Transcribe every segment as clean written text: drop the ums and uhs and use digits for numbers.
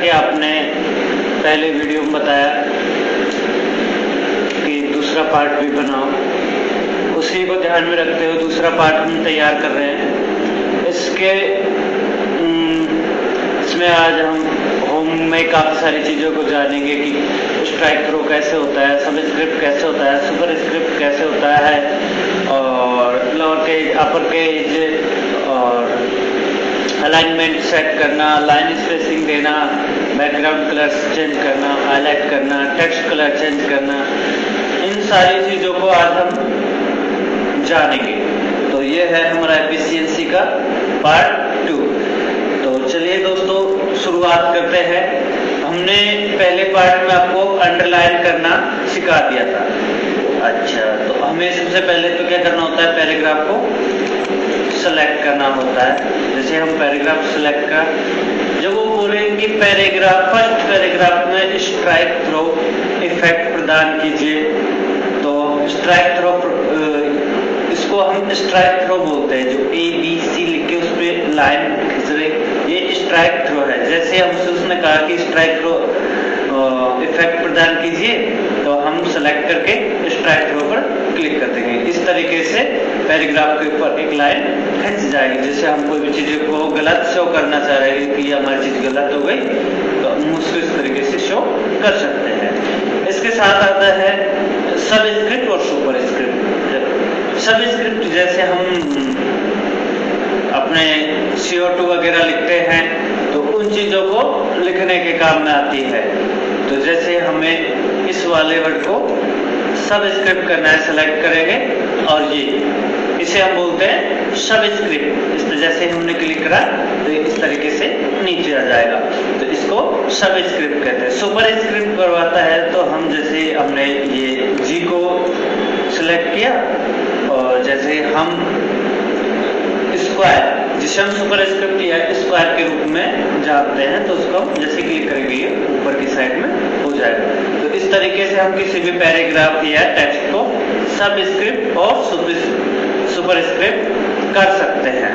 कि आपने पहले वीडियो में बताया कि दूसरा पार्ट भी बनाओ, उसी को ध्यान में रखते हुए दूसरा पार्ट हम तैयार कर रहे हैं। इसमें आज हम होम में काफ़ी सारी चीज़ों को जानेंगे कि स्ट्राइक थ्रो कैसे होता है, सब स्क्रिप्ट कैसे होता है, सुपर स्क्रिप्ट कैसे होता है, और लोअर केज, अपर केज, और अलाइनमेंट सेट करना, लाइन स्पेसिंग देना, बैकग्राउंड कलर चेंज करना, हाईलाइट करना, टेक्स्ट कलर चेंज करना, इन सारी चीज़ों को आज हम जानेंगे। तो ये है हमारा एफिशिएंसी का पार्ट 2। तो चलिए दोस्तों शुरुआत करते हैं। हमने पहले पार्ट में आपको अंडरलाइन करना सिखा दिया था। अच्छा, तो हमें सबसे पहले तो क्या करना होता है, पैराग्राफ को सेलेक्ट करना होता है। जैसे हम पैराग्राफ सेलेक्ट कर, जब वो बोलेंगे कि पैराग्राफ, फर्स्ट पैराग्राफ में स्ट्राइक थ्रो इफेक्ट प्रदान कीजिए, तो स्ट्राइक थ्रो, इसको हम स्ट्राइक थ्रो बोलते हैं। जो ABC लिख के उस पर लाइन खींच रहे, ये स्ट्राइक थ्रो है। जैसे हमसे उसने कहा कि स्ट्राइक थ्रो इफेक्ट प्रदान कीजिए, तो हम सेलेक्ट करके स्ट्राइक थ्रो पर क्लिक कर देंगे। इस तरीके से पैराग्राफ के ऊपर एक लाइन खिंच जाएगी। जैसे हम कोई भी चीज़ को गलत शो करना चाह रहे हैं कि हमारी चीज़ गलत हो गई, तो हम उसको इस तरीके से शो कर सकते हैं। इसके साथ आता है सब स्क्रिप्ट और सुपर स्क्रिप्ट। सब स्क्रिप्ट जैसे हम अपने CO2 वगैरह लिखते हैं, तो उन चीज़ों को लिखने के काम में आती है। तो जैसे हमें इस वाले वर्ड को सब स्क्रिप्ट करना है, सेलेक्ट करेंगे, और ये इसे हम बोलते हैं सब स्क्रिप्ट। इस पर जैसे हमने क्लिक करा तो इस तरीके से नीचे आ जाएगा, तो इसको सब स्क्रिप्ट कहते हैं। सुपर स्क्रिप्ट करवाता है, तो हम जैसे हमने ये जी को सिलेक्ट किया, और जैसे हम स्क्वायर, जिसे हम सुपर स्क्रिप्ट या स्क्वायर के रूप में जानते हैं, तो उसको हम जैसे क्लिक करेंगे ये ऊपर की साइड में हो जाएगा। तो इस तरीके से हम किसी भी पैराग्राफ या टेक्स्ट को सब स्क्रिप्ट और सुपर स्क्रिप्ट कर सकते हैं।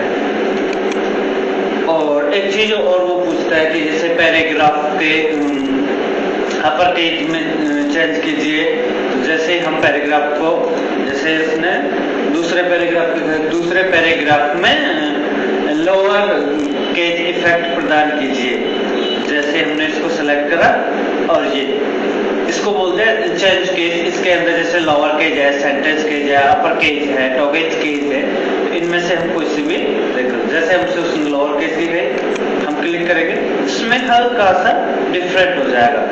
और एक चीज और वो पूछता है कि जैसे पैराग्राफ के अपर केज में चेंज कीजिए, तो जैसे हम पैराग्राफ को, जैसे इसने दूसरे पैराग्राफ में लोअर केज इफेक्ट प्रदान कीजिए, जैसे हमने इसको सेलेक्ट करा, और ये इसको बोलते हैं चेंज केज। इसके अंदर जैसे लोअर केज है, सेंटेंस केज है, अपर केज है, टॉगेज केज है, तो इनमें से हम कोई सी भी देख, जैसे हमसे उसमें लोअर केज की गई, हम क्लिक करेंगे, इसमें हल्का सा डिफरेंट हो जाएगा।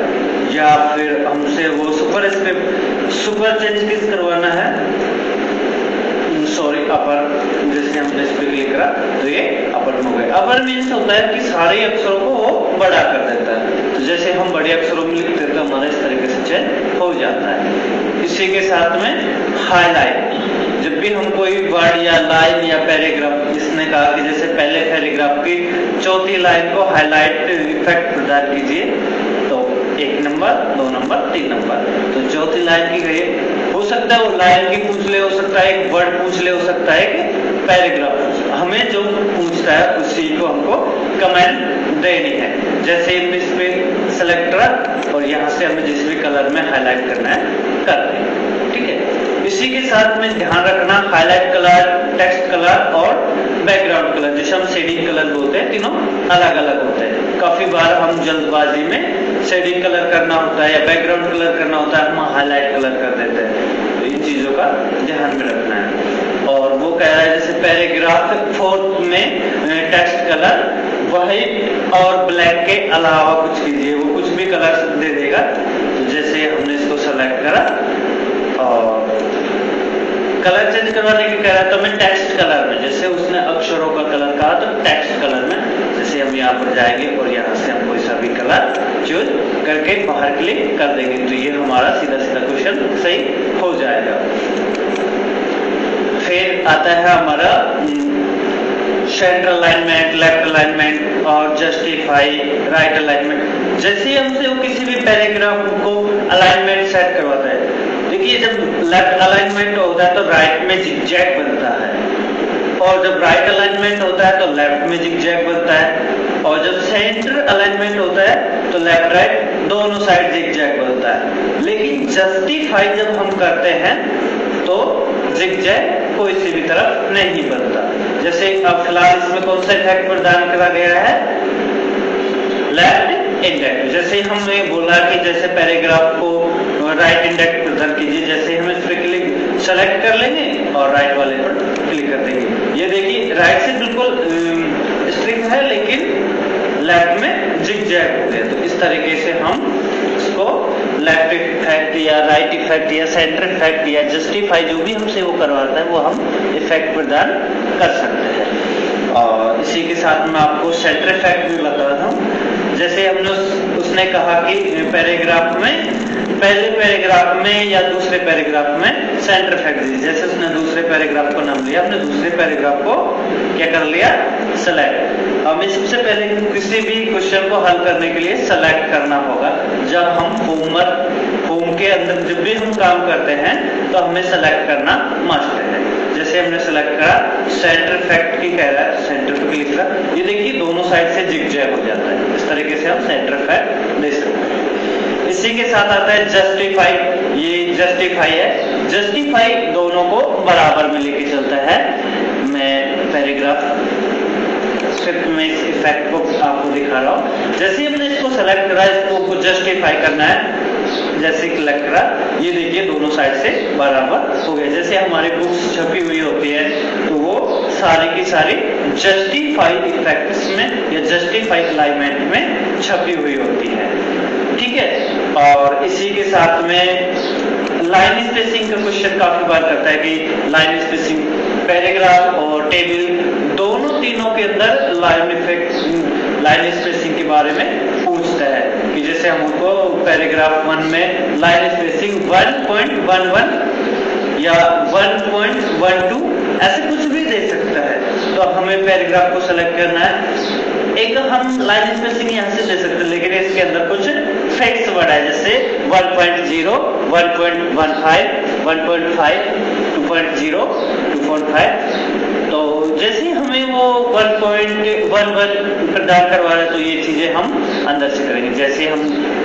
या फिर हमसे वो सुपर स्क्रिप्ट, सुपर चेंज केज करवाना है, सॉरी अपर, जैसे हमने इस पर क्लिक करा तो ये अपर में हो गया। अपर मीन्स होता है कि सारे अक्षरों को वो बड़ा कर देता है। तो जैसे हम बड़े अक्षरों में लिखते हैं तो हमारा इस तरीके से चेंज हो जाता है। इसी के साथ में हाईलाइट, जब भी हम कोई वर्ड या लाइन या पैराग्राफ, जिसने कहा कि जैसे पहले पैराग्राफ की चौथी लाइन को हाईलाइट इफेक्ट प्रदान कीजिए, तो 1 नंबर, 2 नंबर, 3 नंबर, तो चौथी लाइन की गई। हो सकता है वो लाइन की पूछ ले, हो सकता है एक वर्ड पूछ ले, हो सकता है कि पैराग्राफ। हमें जो पूछता है उसी को हमको कमेंट देनी है। जैसे इस पे सेलेक्ट करा, और यहाँ से हमें जिस भी कलर में हाईलाइट करना है कर दें, ठीक है। इसी के साथ में ध्यान रखना, हाईलाइट कलर, टेक्स्ट कलर और बैकग्राउंड कलर, जिसे हम शेडिंग कलर बोलते हैं, तीनों अलग अलग होते हैं। काफी बार हम जल्दबाजी में शेडिंग कलर करना होता है या बैकग्राउंड कलर करना होता है, हम हाईलाइट कलर कर देते हैं। तो इन चीजों का ध्यान में रखना है। और वो कह रहा है जैसे पैराग्राफ 4 में टेक्स्ट कलर व्हाइट और ब्लैक के अलावा कुछ कीजिए, वो कुछ भी कलर दे देगा। तो जैसे हमने इसको सेलेक्ट करा और कलर चेंज करवाने की कह रहा है, तो मैं टेक्स्ट कलर में, जैसे उसने अक्षरों का कलर कहा, तो टेक्स्ट कलर में जैसे हम यहाँ पर जाएंगे और यहाँ से हम कोई सा भी कलर चूज करके बाहर क्लिक कर देंगे, तो ये हमारा सीधा सीधा क्वेश्चन सही हो जाएगा। फिर आता है हमारा सेंटर अलाइनमेंट, लेफ्ट अलाइनमेंट और जस्टिफाई, राइट अलाइनमेंट। जैसे हमसे वो किसी भी पैराग्राफ को अलाइनमेंट सेट करवाता है, देखिए जब लेफ्ट अलाइनमेंट होता है तो राइट में जिगजैग बनता है, और जब राइट अलाइनमेंट होता है तो लेफ्ट में जिगजैग बनता है। और जब सेंटर अलाइनमेंट होता है तो लेफ्ट राइट दोनों साइड जिगजैग बनता है। लेकिन जस्टिफाई जब हम करते हैं तो जिगजैग कोई सी भी तरफ नहीं बनता। जैसे अब फिलहाल इसमें कौन सा इफेक्ट प्रदान करा गया है, लेफ्ट इंडेक्स। जैसे हमने बोला कि जैसे पैराग्राफ को राइट इंडेक्स प्रदान कीजिए, जैसे हम इस पर क्लिक सेलेक्ट कर लेंगे और राइट वाले पर क्लिक कर देंगे। ये देखिए राइट से बिल्कुल स्ट्रिंग है लेकिन लेफ्ट में जिगजैग हो गया। तो इस तरीके से हम इसको लेफ्ट इफेक्ट या राइट इफेक्ट या सेंटर इफेक्ट या जस्टिफाई जो भी हमसे वो करवाता है वो हम इफेक्ट प्रदान कर सकते हैं। और इसी के साथ मैं आपको सेंटर इफेक्ट भी बता रहा हूँ। जैसे हमने उसने कहा कि पैराग्राफ में पहले पैराग्राफ में या दूसरे पैराग्राफ में सेंटर इफेक्ट दीजिए। जैसे उसने दूसरे पैराग्राफ को नाम लिया, हमने दूसरे पैराग्राफ को क्या कर लिया, सेलेक्ट। हमें सबसे पहले किसी भी क्वेश्चन को हल करने के लिए सेलेक्ट करना होगा। जब हम होम के अंदर जब भी हम काम करते हैं तो हमें सेलेक्ट करना मस्ट है। जैसे हमने सेलेक्ट करा सेंटर इफेक्ट की कह रहा है, सेंटर पे क्लिक करा, ये देखिए दोनों साइड से जिगजैग हो जाता है। इस तरीके से हम सेंटर इफेक्ट दे सकते हैं। इसी के साथ आता है जस्टिफाई। ये जस्टिफाई है, जस्टिफाई दोनों को बराबर में लेके चलता है। मैं पैराग्राफ स्क्रिप्ट में इस इफेक्ट को आपको दिखा रहा हूँ। जैसे हमने इसको सेलेक्ट करा, इसको जस्टिफाई करना है, जैसे क्लिक करा, ये देखिए दोनों साइड से बराबर हो गए। जैसे हमारी बुक्स छपी हुई होती है तो वो सारी की सारी जस्टिफाई इफेक्ट्स में या जस्टिफाई अलाइनमेंट में छपी हुई होती है। ठीक है। और इसी के साथ में लाइन स्पेसिंग का क्वेश्चन काफी बार करता है कि लाइन स्पेसिंग पैराग्राफ और टेबल दोनों तीनों के अंदर लाइन स्पेसिंग के बारे में पूछता है कि जैसे हमको पैराग्राफ 1 में लाइन स्पेसिंग 1.11 या 1.12 ऐसे कुछ भी दे सकता है। तो हमें पैराग्राफ को सेलेक्ट करना है। एक हम लाइन स्पेसिंग यहाँ से दे सकते हैं, लेकिन इसके अंदर कुछ फिक्स वर्ड है, जैसे 1.0, 1.15, 1.5, 2.0, 2.5। तो जैसे हमें वो 1.11 प्रदान करवा रहे हैं तो ये चीजें हम अंदर से करेंगे। जैसे हम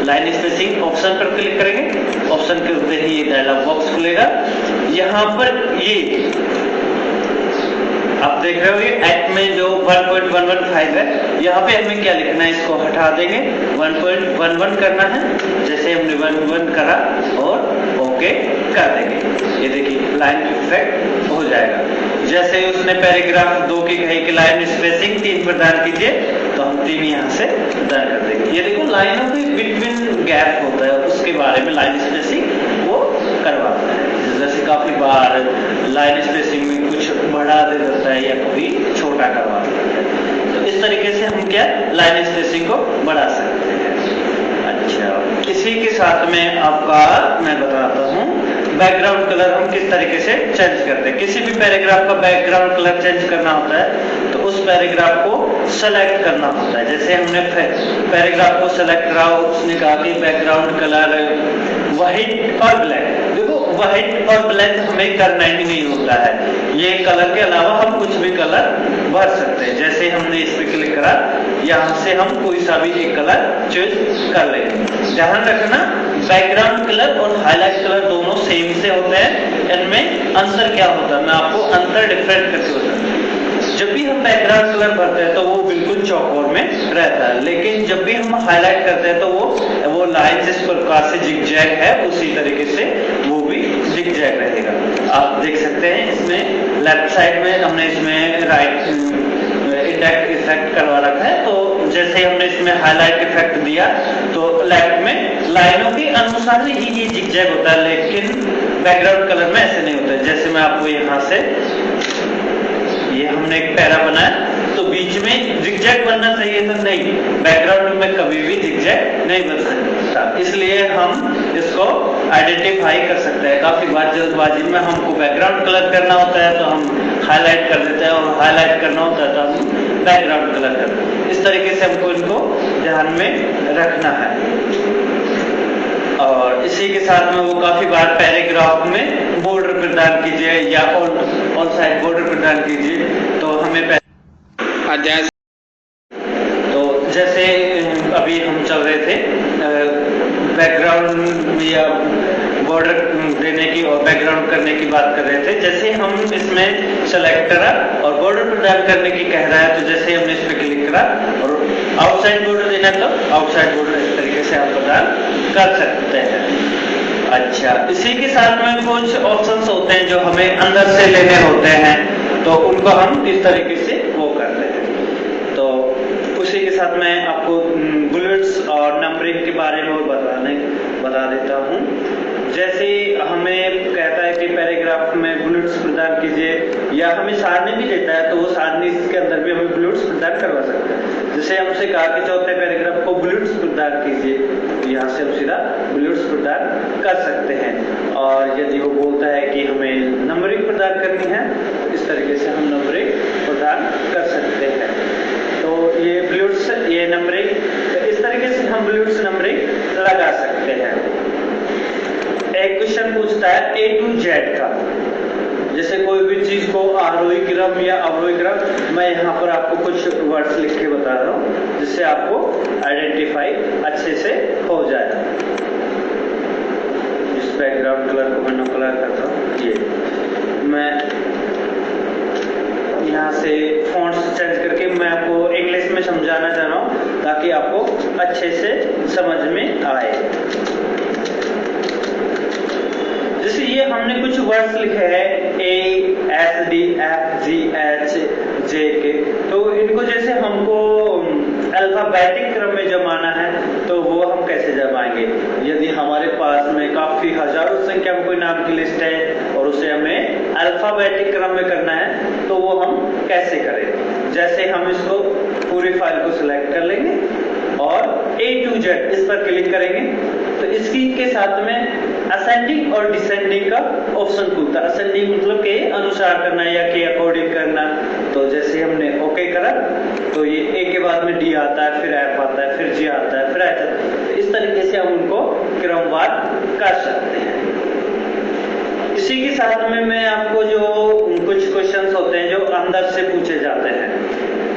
लाइन स्पेसिंग ऑप्शन पर क्लिक करेंगे, ऑप्शन के ऊपर ही ये डायलॉग बॉक्स खुलेगा। यहाँ पर ये आप देख रहे हो एक्ट में जो 1.115 है, यहाँ पे हमें क्या लिखना है, इसको हटा देंगे, 1.11 करना है। जैसे हमने 1.1 करा और ओके कर देंगे, ये देखिए लाइन इफेक्ट हो जाएगा। जैसे उसने पैराग्राफ 2 की कही कि लाइन स्पेसिंग 3 प्रदान कीजिए, तो हम 3 यहाँ से प्रदान कर देंगे। ये देखो लाइनों के बिटवीन गैप होता है, उसके बारे में लाइन स्पेसिंग वो करवाता है। जैसे काफी बार लाइन स्पेसिंग में कुछ बढ़ा दे देता है या कभी छोटा करवा देता है। तो इस तरीके से हम क्या लाइन स्पेसिंग को बढ़ा सकते हैं। अच्छा, इसी के साथ में आपका मैं बताता हूँ बैकग्राउंड कलर हम किस तरीके से चेंज करते हैं। किसी भी पैराग्राफ का बैकग्राउंड कलर चेंज करना होता है तो उस पैराग्राफ को सेलेक्ट करना होता है। जैसे हमने पैराग्राफ को सेलेक्ट करा, उसने कहा कि बैकग्राउंड कलर व्हाइट और ब्लैक। देखो व्हाइट और ब्लैक हमें करना ही नहीं होता है, ये कलर के अलावा हम कुछ भी कलर भर सकते हैं। जैसे हमने इस पर क्लिक करा, यहाँ से हम कोई सा भी एक कलर चूज कर लेंगे। ध्यान रखना बैकग्राउंड कलर और हाईलाइट कलर दोनों सेम से होते हैं, इनमें अंतर क्या होता है मैं आपको अंतर डिफरेंट करके बताऊंगा। जब भी हम बैकग्राउंड कलर भरते हैं तो वो बिल्कुल चौकोर में रहता है, लेकिन जब भी हम हाईलाइट करते हैं तो वो लाइन जिस प्रकार से जिगजैग है उसी तरीके से वो भी जिगजैग रहेगा। आप देख सकते हैं इसमें लेफ्ट साइड में हमने इसमें राइट इंडेक्स इफेक्ट करवा रखा है। तो जैसे हमने इसमें हाईलाइट इफेक्ट दिया तो लेफ्ट में लाइनों के अनुसार ही ये जिगजैग होता है, लेकिन बैकग्राउंड कलर में ऐसे नहीं होता है। जैसे मैं आपको यहाँ से ये हमने एक पैरा बनाया तो बीच में जिगजैग बनना चाहिए था, नहीं, बैकग्राउंड में कभी भी जिगजैग नहीं बन सकता। इसलिए हम इसको आइडेंटिफाई कर सकते हैं। काफी बार जल्दबाजी में हमको बैकग्राउंड कलर करना होता है तो हम हाईलाइट कर देते हैं, और हाईलाइट करना होता है तो हम बैकग्राउंड कलर करते हैं। इस तरीके से हमको इनको ध्यान में रखना है। और इसी के साथ में वो काफी बार पैराग्राफ में बॉर्डर प्रदान कीजिए या ऑन साइड बॉर्डर प्रदान कीजिए, तो हमें अध्याय तो जैसे अभी हम चल रहे थे बैकग्राउंड या बॉर्डर देने की और बैकग्राउंड करने की बात कर रहे थे। जैसे हम इसमें सेलेक्ट करा और बॉर्डर प्रदान करने की कह रहा है, तो जैसे हमने इस पर क्लिक करा और आउटसाइड बॉर्डर देना तो आउटसाइड बॉर्डर इस तरीके से आप प्रदान कर सकते हैं। अच्छा, इसी के साथ में कुछ ऑप्शंस होते हैं जो हमें अंदर से लेने होते हैं, तो उनको हम इस तरीके से वो करते हैं। तो उसी के साथ मैं आपको बुलेट्स और नंबरिंग के बारे में बता देता हूँ। जैसे हमें कहता है कि पैराग्राफ में बुलेट्स प्रदान कीजिए, या हमें सारणी भी देता है, तो वो सारणी के अंदर भी हमें बुलेट्स प्रदान करवा सकता है। जैसे हमसे कहा कि चौथे पैराग्राफ को बुलेट्स प्रदान कीजिए, यहाँ से हम सीधा बुलेट्स प्रदान कर सकते हैं। और यदि वो बोलता है कि हमें नंबरिंग प्रदान करनी है, तो इस तरीके से हम नंबरिंग प्रदान कर सकते हैं। तो ये बुलेट्स, ये नंबरिंग, तो इस तरीके से हम बुलेट्स नंबरिंग लगा सकते हैं। एक क्वेश्चन पूछता है A to Z का, जैसे कोई भी चीज को आरोही क्रम या अवरोही क्रम, मैं यहाँ पर आपको कुछ वर्ड्स लिख के बता रहा हूँ जिससे आपको आइडेंटिफाई अच्छे से हो जाए। इस बैकग्राउंड कलर को मैं नो कलर करता हूँ। ये मैं यहाँ से फॉन्ट्स चेंज करके मैं आपको इंग्लिश में समझाना चाह रहा हूँ ताकि आपको अच्छे से समझ में आए। जैसे ये हमने कुछ वर्ड्स लिखे हैं A, S, D, F, G, H, J के, तो इनको जैसे हमको अल्फाबेटिक क्रम में जमाना है, तो वो हम कैसे जमाएंगे? यदि हमारे पास में काफी हजारों संख्या में कोई नाम की लिस्ट है और उसे हमें अल्फाबेटिक क्रम में करना है, तो वो हम कैसे करें? जैसे हम इसको पूरी फाइल को सिलेक्ट कर लेंगे और A to Z इस पर क्लिक करेंगे, तो इसकी के साथ में असेंडिंग और डिसेंडिंग का ऑप्शन खुलता है। असेंडिंग मतलब के अनुसार करना या के अकॉर्डिंग करना। तो जैसे हमने ओके करा, तो ये ए के बाद में डी आता है, फिर एफ आता है, फिर जी आता है, फिर एच आता है। इस तरीके से हम उनको क्रमवार कर सकते हैं। इसी के साथ में मैं आपको जो कुछ क्वेश्चंस होते हैं जो अंदर से पूछे जाते हैं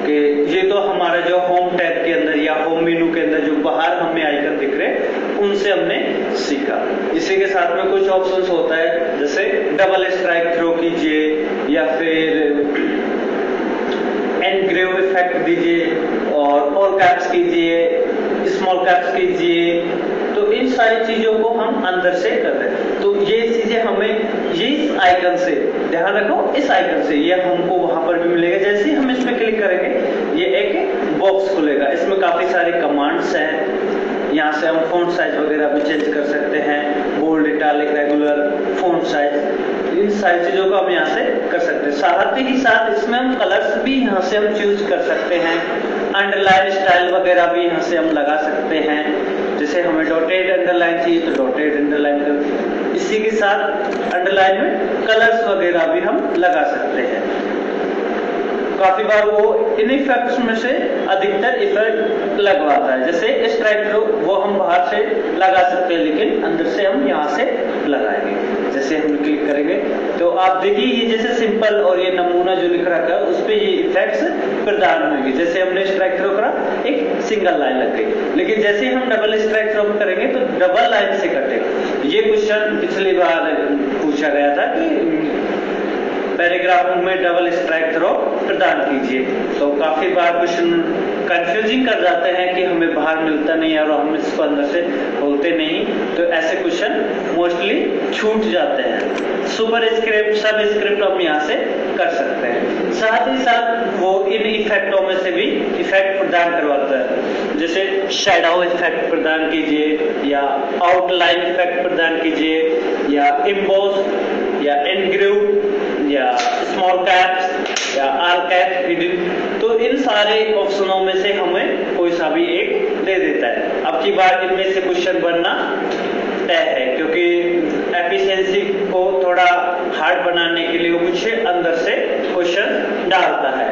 कि ये तो हमारा जो होम टैब के अंदर या होम मेनू के अंदर जो बाहर हमें आइकन दिख रहे, उनसे हमने सीखा। इसी के साथ में कुछ ऑप्शंस होता है, जैसे डबल स्ट्राइक थ्रो कीजिए या फिर एनग्रेव इफेक्ट दीजिए और ऑल कैप्स कीजिए, स्मॉल कैप्स कीजिए। तो इन सारी चीजों को हम अंदर से कर रहे हैं। तो ये चीजें हमें ये इस आइकन से, ध्यान रखो इस आइकन से, ये हमको वहां पर भी मिलेगा। जैसे ही हम इसमें क्लिक करेंगे, ये एक बॉक्स खुलेगा, इसमें काफी सारे कमांड्स हैं। यहाँ से हम फॉन्ट साइज वगैरह भी चेंज कर सकते हैं, bold, italic, regular, font size, इन सारी चीजों को हम यहाँ से कर सकते हैं। साथ ही साथ इसमें हम कलर्स भी यहाँ से हम चूज कर सकते हैं। अंडरलाइन स्टाइल वगैरह भी यहाँ से हम लगा सकते हैं। जैसे हमें डॉटेड अंडरलाइन चाहिए तो डॉटेड अंडरलाइन कर, इसी के साथ अंडरलाइन में कलर्स वगैरह भी हम लगा सकते हैं। काफी बार वो इन इफेक्ट्स में से अधिकतर इफेक्ट लगवाता है। जैसे स्ट्राइक थ्रो वो हम बाहर से लगा सकते हैं, लेकिन अंदर से हम यहाँ से लगाएंगे। जैसे हम क्लिक करेंगे तो आप देखिए ये जैसे सिंपल और ये नमूना जो लिख रखा है उस पे ये इफेक्ट्स प्रदान होंगे। जैसे हमने स्ट्राइक थ्रो करा, एक सिंगल लाइन लग गई, लेकिन जैसे हम डबल स्ट्राइक थ्रो करेंगे तो डबल लाइन से कटेगा। ये क्वेश्चन पिछली बार पूछा गया था कि पैराग्राफ में डबल स्ट्राइक थ्रो प्रदान कीजिए, तो काफी बार क्वेश्चन कंफ्यूजिंग कर जाते हैं कि हमें बाहर मिलता नहीं है और हम इसको अंदर से बोलते नहीं, तो ऐसे क्वेश्चन मोस्टली छूट जाते हैं। सुपर स्क्रिप्ट, सब स्क्रिप्ट हम यहाँ से कर सकते हैं। साथ ही साथ वो इन इफेक्टों में से भी इफेक्ट प्रदान करवाता है। जैसे शैडो इफेक्ट प्रदान कीजिए या आउटलाइन इफेक्ट प्रदान कीजिए या इम्बोस या एनग्रेव या स्मॉल कैप्स या ऑल कैप्स हिडन। तो इन सारे ऑप्शनों में से हमें कोई सा भी एक दे देता है। अब की बार इनमें से क्वेश्चन बनना तय है, क्योंकि एफिशिएंसी को थोड़ा हार्ड बनाने के लिए वो कुछ अंदर से क्वेश्चन डालता है।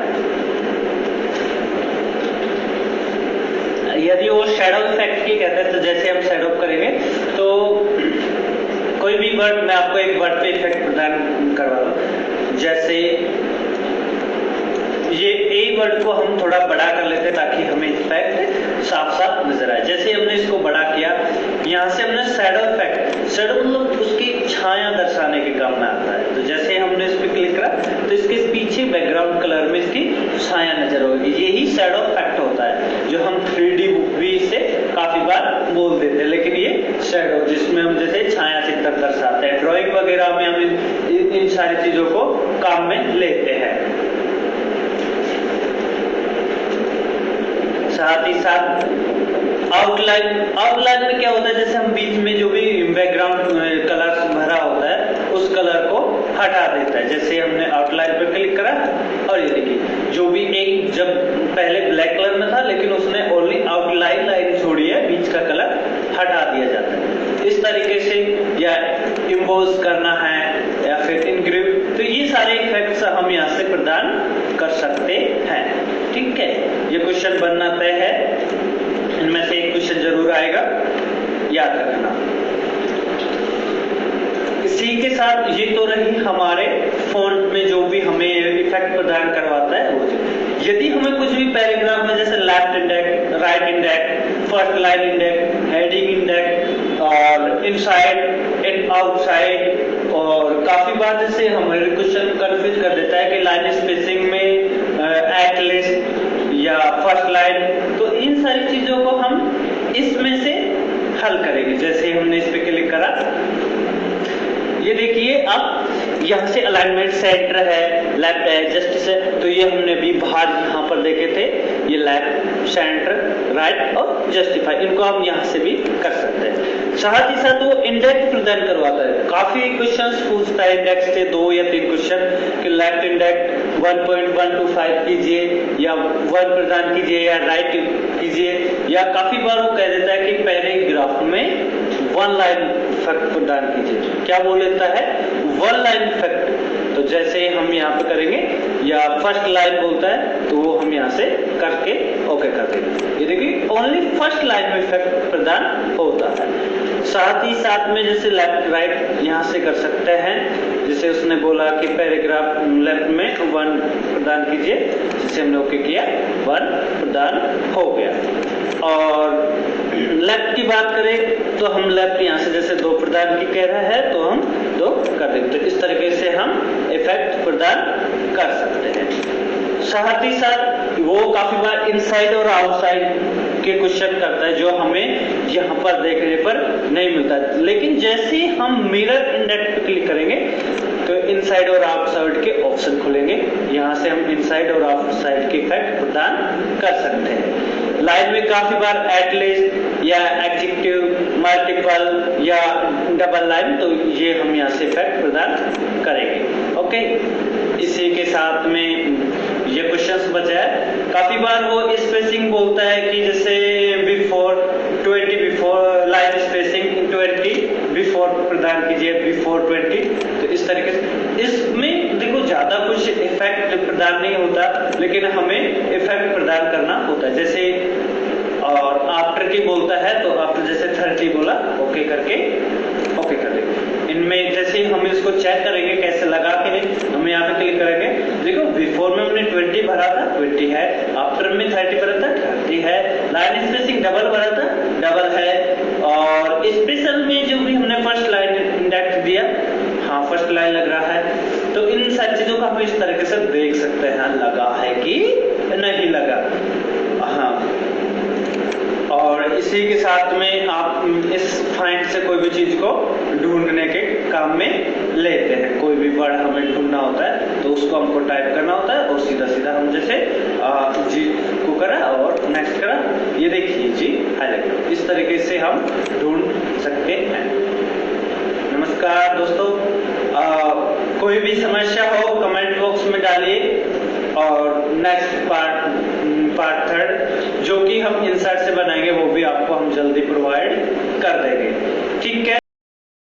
यदि वो शैडो इफेक्ट की कहते हैं, तो जैसे हम शैडो करेंगे तो कोई भी वर्ड, मैं आपको एक वर्ड पे इफेक्ट प्रदान करवा दूं। जैसे ये ए वर्ड को हम थोड़ा बड़ा कर लेते हैं ताकि हमें इफेक्ट साफ साफ नजर आए। जैसे हमने इसको बड़ा किया, यहाँ से हमने शैडो इफेक्ट, शैडो मतलब उसकी छाया दर्शाने के काम में आता है। तो जैसे हमने इस पर क्लिक करा तो इसके पीछे बैकग्राउंड कलर में इसकी छाया नजर होगी, यही शैडो इफेक्ट होता है जो हम 3D मूवी से काफी बार बोल देते हैं। लेकिन ये शैडो जिसमें हम जैसे छाया चित्र दर्शाते हैं, ड्राइंग वगैरह में हम इन सारी चीजों को काम में लेते हैं। साथ ही साथ आउटलाइन में क्या होता है, जैसे हम बीच में जो भी बैकग्राउंड कलर भरा होता है उस कलर को हटा देता है। जैसे हमने आउटलाइन पर क्लिक करा और ये देखिए जो भी एक जब पहले ब्लैक कलर में था लेकिन उसने ओनली आउटलाइन लाइन छोड़ी है, बीच का कलर हटा दिया जाता है। इस तरीके से या इम्पोज करना है या फिर इनग्रेव, तो ये सारे इफेक्ट्स हम यहाँ से प्रदान कर सकते हैं। ठीक है, ये क्वेश्चन बनना तय है, इनमें से एक क्वेश्चन जरूर आएगा, याद रखना। इसी के साथ ये तो रही हमारे फॉन्ट में जो भी हमें इफेक्ट प्रदान करवाता है वो। यदि हमें कुछ भी पैराग्राफ में जैसे left index, right index, first line index, heading index और इनसाइड एंड आउटसाइड, और काफी बार जैसे हमारे क्वेश्चन कंफ्यूज कर देता है कि लाइन स्पेसिंग में एट लिस्ट या फर्स्ट लाइन, तो इन सारी चीजों को हम इसमें से हल करेंगे। जैसे हमने इस पे क्लिक करा, ये देखिए अब यहाँ से अलाइनमेंट सेंटर है, लेफ्ट है, जस्टिस है, तो ये हमने भी बाहर यहाँ पर देखे थे, ये लेफ्ट, सेंटर, राइट और जस्टिफाई, इनको हम यहाँ से भी कर सकते हैं। साथ ही साथ वो इंडेक्स प्रदान करवाता है। काफी क्वेश्चंस पूछता है इंडेक्स के 2 या 3 क्वेश्चन कि लेफ्ट इंडेक्स 1.125 कीजिए या 1 प्रदान कीजिए या राइट कीजिए, या काफी बार वो कह देता है कि पैराग्राफ में 1 लाइन इफेक्ट प्रदान कीजिए। क्या बोल देता है? 1 लाइन इफेक्ट। तो जैसे हम यहाँ पे करेंगे या फर्स्ट लाइन बोलता है तो वो हम यहाँ से करके ओके कर देंगे। ये देखिए ओनली फर्स्ट लाइन में इफेक्ट प्रदान होता है। साथ ही साथ में जैसे लेफ्ट राइट यहाँ से कर सकते हैं। जैसे उसने बोला कि पैराग्राफ लेफ्ट में 1 प्रदान कीजिए, जैसे हमने ओके किया 1 प्रदान हो गया। और लेफ्ट की बात करें तो हम लेफ्ट यहाँ से जैसे 2 प्रदान की कह रहा है तो हम 2 कर देंगे। तो इस तरीके से हम इफेक्ट प्रदान कर सकते हैं। साथ ही साथ वो काफी बार इनसाइड और आउटसाइड के क्वेश्चन करता है जो हमें यहाँ पर देखने पर नहीं मिलता, लेकिन जैसे हम मिरर इंडेक्स पे क्लिक करेंगे तो इनसाइड और आउटसाइड के ऑप्शन खुलेंगे। यहाँ से हम इनसाइड और आउटसाइड के इफेक्ट प्रदान कर सकते हैं। लाइन में काफी बार एटलीस्ट या एडजेक्टिव, मल्टीपल या डबल लाइन, तो ये हम यहाँ से इफेक्ट प्रदान करेंगे। ओके, इसी के साथ में ये क्वेश्चंस बचा है। काफी बार वो स्पेसिंग बोलता है कि जैसे before 20, before line spacing 20 before प्रदान कीजिए, बिफोर 20। तो इस तरीके से इसमें देखो ज्यादा कुछ इफेक्ट प्रदान नहीं होता, लेकिन हमें इफेक्ट प्रदान करना होता है। जैसे और आफ्टर की बोलता है तो आफ्टर जैसे 30 बोला ओके करके ओके कर देंगे। इनमें जैसे हम इसको चेक करेंगे कैसे लगा के नहीं, हम यहाँ पे क्लिक करेंगे। देखो बिफोर में हमने 20 भरा था 20 है, आफ्टर में 30 भरा था 30 है, लाइन स्पेसिंग डबल भरा था डबल है, और स्पेशल में जो भी हमने फर्स्ट लाइन इंडेक्स दिया, हाँ फर्स्ट लाइन लग रहा है। तो इन सारी चीजों का हम इस तरीके से देख सकते हैं लगा है कि नहीं लगा। हाँ, और इसी के साथ में आप इस फाइंड से कोई भी चीज को ढूंढने के काम में लेते हैं। कोई भी वर्ड हमें ढूंढना होता है तो उसको हमको टाइप करना होता है और सीधा सीधा हम जैसे जी को करा और नेक्स्ट करा, ये देखिए जी हाईलाइट, इस तरीके से हम ढूंढ सकते हैं। नमस्कार दोस्तों, कोई भी समस्या हो कमेंट बॉक्स में डालिए, और नेक्स्ट पार्ट 3 जो कि हम इंसर्ट से बनाएंगे वो भी आपको हम जल्दी प्रोवाइड कर देंगे। ठीक है।